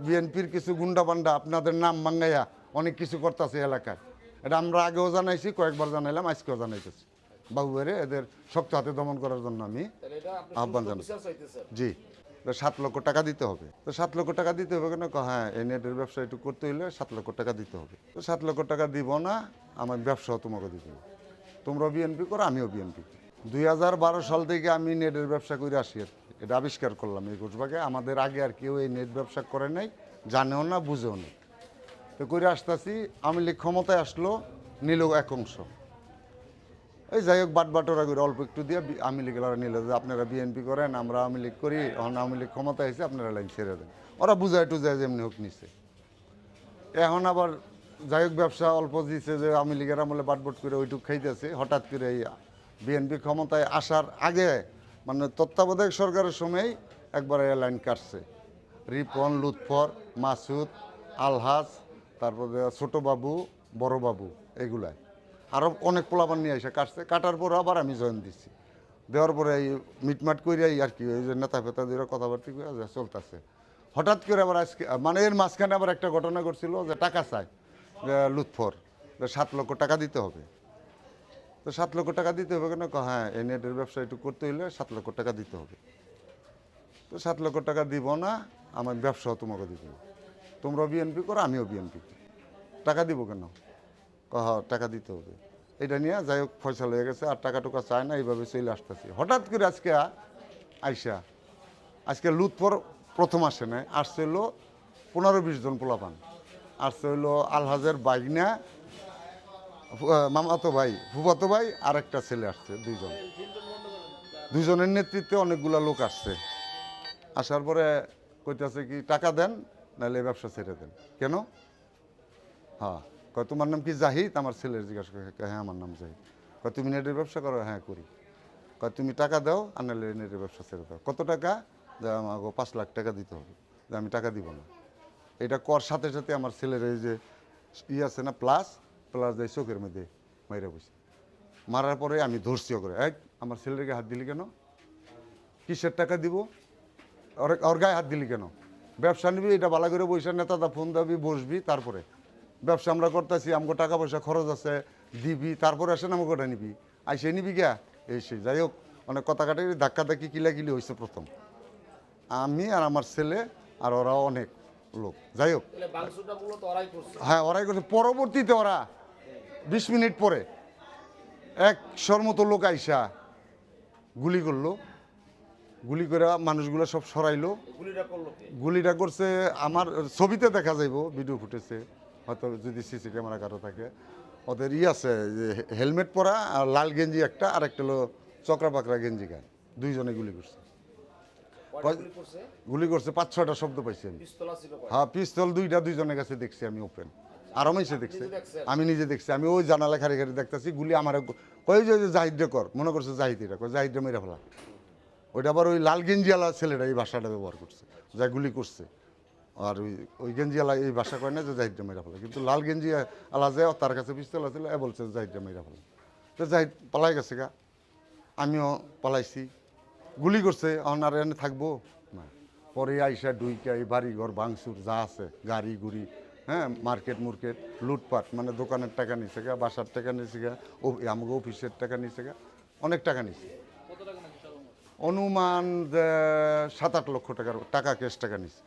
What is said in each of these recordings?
বিএনপির কিছু গুন্ডা বান্ডা আপনাদের নাম মাঙ্গাইয়া অনেক কিছু করতেছে এলাকায়। এটা আমরা আগেও জানাইছি, কয়েকবার জানাইলাম, আজকেও জানাইতেছি। বাবুবারে এদের শক্ত হাতে দমন করার জন্য আমি আহ্বান জানাচ্ছি। জি, 7 লক্ষ টাকা দিতে হবে। তো 7 লক্ষ টাকা দিতে হবে কেন? হ্যাঁ, এই নেটের ব্যবসা একটু করতে হইলে 7 লক্ষ টাকা দিতে হবে। তো 7 লক্ষ টাকা দিব না, আমার ব্যবসাও তোমাকে দিতে হবে। তোমরা বিএনপি করো, আমিও বিএনপি। 2012 সাল থেকে আমি নেটের ব্যবসা করে আসি আর কি। এটা আবিষ্কার করলাম এই ঘোষবাগে। আমাদের আগে আর কেউ এই নেট ব্যবসা করে নাই, জানেও না, বুঝেও না। তো করে আসতেছি, আওয়ামী লীগ ক্ষমতায় আসলো, নিল এক অংশ। এই যাই হোক, বাটবাটোরা করে অল্প একটু দিয়ে আওয়ামী লীগের নিল যে আপনারা বিএনপি করেন, আমরা আওয়ামী লীগ করি, এখন আওয়ামী লীগ ক্ষমতায় এসে আপনারা লাইন ছেড়ে দেন। ওরা বুঝায় টুজায় যেমনি হোক নিছে। এখন আবার যাই হোক, ব্যবসা অল্প দিচ্ছে যে আওয়ামী লীগের আমলে বাটবট করে ওইটুক খাইতেছে। হঠাৎ করে এই বিএনপি ক্ষমতায় আসার আগে, মানে তত্ত্বাবধায়ক সরকারের সময়ই একবার এই লাইন কাটছে। রিপন, লুৎফর, মাসুদ, আলহাজ, তারপরে ছোটবাবু, বড়বাবু, এগুলায় আরও অনেক পোলাপান নিয়ে এসে কাটছে। কাটার পর আবার আমি জয়েন দিচ্ছি। দেওয়ার পরে এই মিটমাট করিয়াই আর কি, ওই যে নেতা ফেতা দিয়ে কথাবার্তা করে চলতেছে। হঠাৎ করে আবার আজকে, মানে এর মাঝখানে আবার একটা ঘটনা ঘটছিল যে টাকা চায় লুৎফর, 7 লক্ষ টাকা দিতে হবে। তো 7 লক্ষ টাকা দিতে হবে কেন? হ্যাঁ, এই নেটের ব্যবসা একটু করতে হইলে 7 লক্ষ টাকা দিতে হবে। তো 7 লক্ষ টাকা দিব না, আমার ব্যবসাও তোমাকে দিতে হবে। তোমরা বিএনপি করো, আমিও বিএনপি। টাকা দিব কেন? হ্যাঁ, টাকা দিতে হবে। এটা নিয়ে যাই হোক ফয়সাল হয়ে গেছে, আর টাকা টুকা চায় না, এইভাবে চলে আসতেছি। হঠাৎ করে আজকে আইসা, আজকে লুৎফর প্রথম আসে নাই, আসছে হইলো 15-20 জন পোলাপান। আসছে হইলো আলহাজের বাইগনা, মামাতো ভাই, ফুফাতো ভাই, আর একটা ছেলে আসছে, দুজনের নেতৃত্বে অনেকগুলা লোক আসছে। আসার পরে কইতেছে কি, টাকা দেন নাহলে ব্যবসা ছেড়ে দেন। কেন? হ্যাঁ, কয় তোমার নাম কি? জাহিদ। আমার ছেলের জিজ্ঞাসা করে, হ্যাঁ আমার নাম জাহিদ। কয় তুমি নেটের ব্যবসা করো? হ্যাঁ করি। কয় তুমি টাকা দাও, আর নাহলে নেটের ব্যবসা ছেড়ে দাও। কত টাকা? যে আমাকে 5 লাখ টাকা দিতে হবে। যে আমি টাকা দিব না। এটা কর সাথে সাথে আমার ছেলের এই যে আছে না, প্লাস দেয় চোখের মধ্যে মাইরা বসে। মারার পরে আমি ধরছিও করে, আমার ছেলেকে হাত দিলি কেন? কিসের টাকা দিব? ওর গায়ে হাত দিলি কেন? ব্যবসা নিবি, এটা ভালো করে বসে নেতাদা ফোন দাবি, বসবি, তারপরে ব্যবসা আমরা করতেছি, আমাকে টাকা পয়সা খরচ আছে, দিবি, তারপরে আসেন আমাকে ওটা নিবি, আইসে নিবি গিয়া এই সেই। যাই হোক, অনেক কথা কাটাকি, ধাক্কা ধাক্কি, কিলাকিলি হয়েছে প্রথম। আমি আর আমার ছেলে আর ওরা অনেক লোক। যাই হোক, হ্যাঁ ওরাই করছে। পরবর্তীতে ওরা 20 মিনিট পরে 100-র মতো লোক আইসা গুলি করলো। গুলি করে মানুষগুলো সব সরাইলো। গুলিটা করছে, আমার ছবিতে দেখা যাইব, ভিডিও ফুটেছে হয়তো, যদি সিসি ক্যামেরা কারো থাকে। ওদের আছে যে হেলমেট পরা, আর লাল গেঞ্জি একটা, আর একটা হলো চকরা পাকড়া গেঞ্জি গায়ে, দুইজনে গুলি করছে। গুলি করছে 5-6টা শব্দ পাইছি আমি। হ্যাঁ, পিস্তল দুইজনের কাছে দেখছি আমি, ওপেন। আরো মেসে দেখছি, আমি নিজে দেখছি। আমি ওই জানালা খাড়ি খাড়ি দেখতেছি, গুলি আমার কই যে জাহিদে কর, মনে করছে জাহিদিরা কয় জাহিদে মেরে ফেলা। ওইটা আবার ওই লাল গেঞ্জিওয়ালা ছেলেটা এই ভাষাটা ব্যবহার করছে, যা গুলি করছে। আর ওই গেঞ্জিওয়ালা এই ভাষা কয় না যে জাহিদটা মেরা ফেলা, কিন্তু লাল গেঞ্জি আলা যায়, তার কাছে পিস্তল ছিল, এ বলছে জাহিদটা মেরা ফেলা। তো জাহিদ পালাই গেছে গা, আমিও পালাইছি। গুলি করছে, আর এনে থাকবো না। পরে আইসা ডুইকা এই বাড়ি ঘর ভাঙচুর যা আছে, গাড়ি গুড়ি, হ্যাঁ, মার্কেট লুটপাট, মানে দোকানের টাকা নিছে গা, বাসার টাকা নিছে গা, আমাকে অফিসের টাকা নিছে গা, অনেক টাকা নিছে। অনুমান 7-8 লক্ষ টাকা ক্যাশ টাকা নিছে।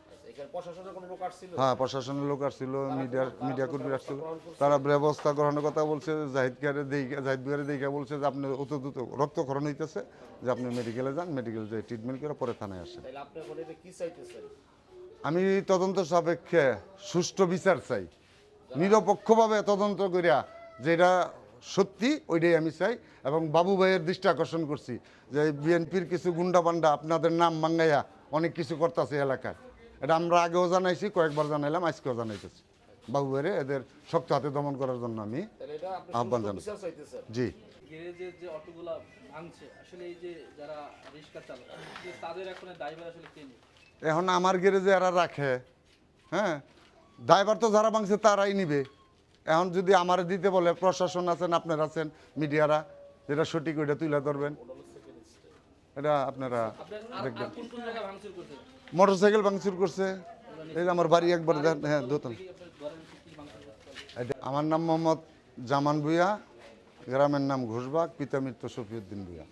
হ্যাঁ, প্রশাসনের লোক আসছিল, মিডিয়া কর্মী আসছিল। তারা ব্যবস্থা গ্রহণের কথা বলছে। জাহিদ বিহারে দেখে বলছে যে আপনি অত দ্রুত রক্তক্ষরণ হইতেছে, যে আপনি মেডিকেলে যান, মেডিকেল যে ট্রিটমেন্ট করে পরে থানায় আসেন। আমি তদন্ত সাপেক্ষে সুষ্ঠু বিচার চাই, নিরপেক্ষভাবে তদন্ত করিয়া যেটা সত্যি ওইটাই আমি চাই। এবং বাবু ভাইয়ের দৃষ্টি আকর্ষণ করছি যে বিএনপির কিছু গুন্ডা বান্ডা আপনাদের নাম মাঙ্গাইয়া অনেক কিছু করতেছে এলাকায়। এটা আমরা আগেও জানাইছি, কয়েকবার জানাইলাম, আজকেও জানাইতেছি। বাবু ভাইরে এদের শক্ত হাতে দমন করার জন্য আমি আহ্বান জানাই। জি, যে অটোগুলা ভাঙছে, আসলে এই যে যারা রিক্সা চালায় তাদের এখন ড্রাইভার আসলে কে নেই? এখন আমার গ্যারেজে এরা রাখে, হ্যাঁ, ড্রাইভার তো যারা ভাঙছে তারাই নিবে। এখন যদি আমার দিতে বলে, প্রশাসন আছেন, আপনারা আছেন, মিডিয়ারা, যেটা সঠিক ওইটা তুলে ধরবেন। এটা আপনারা দেখবেন। মোটরসাইকেল ভাঙচুর করছে, এই যে আমার বাড়ি একবার হ্যাঁ দোতন। কি আপনার ঘরের কি মাংস করতে পারে? আমার নাম মোহাম্মদ জামান ভুঁইয়া, গ্রামের নাম ঘোষবাগ, পিতা মৃত্যু শফিউদ্দিন ভুঁইয়া।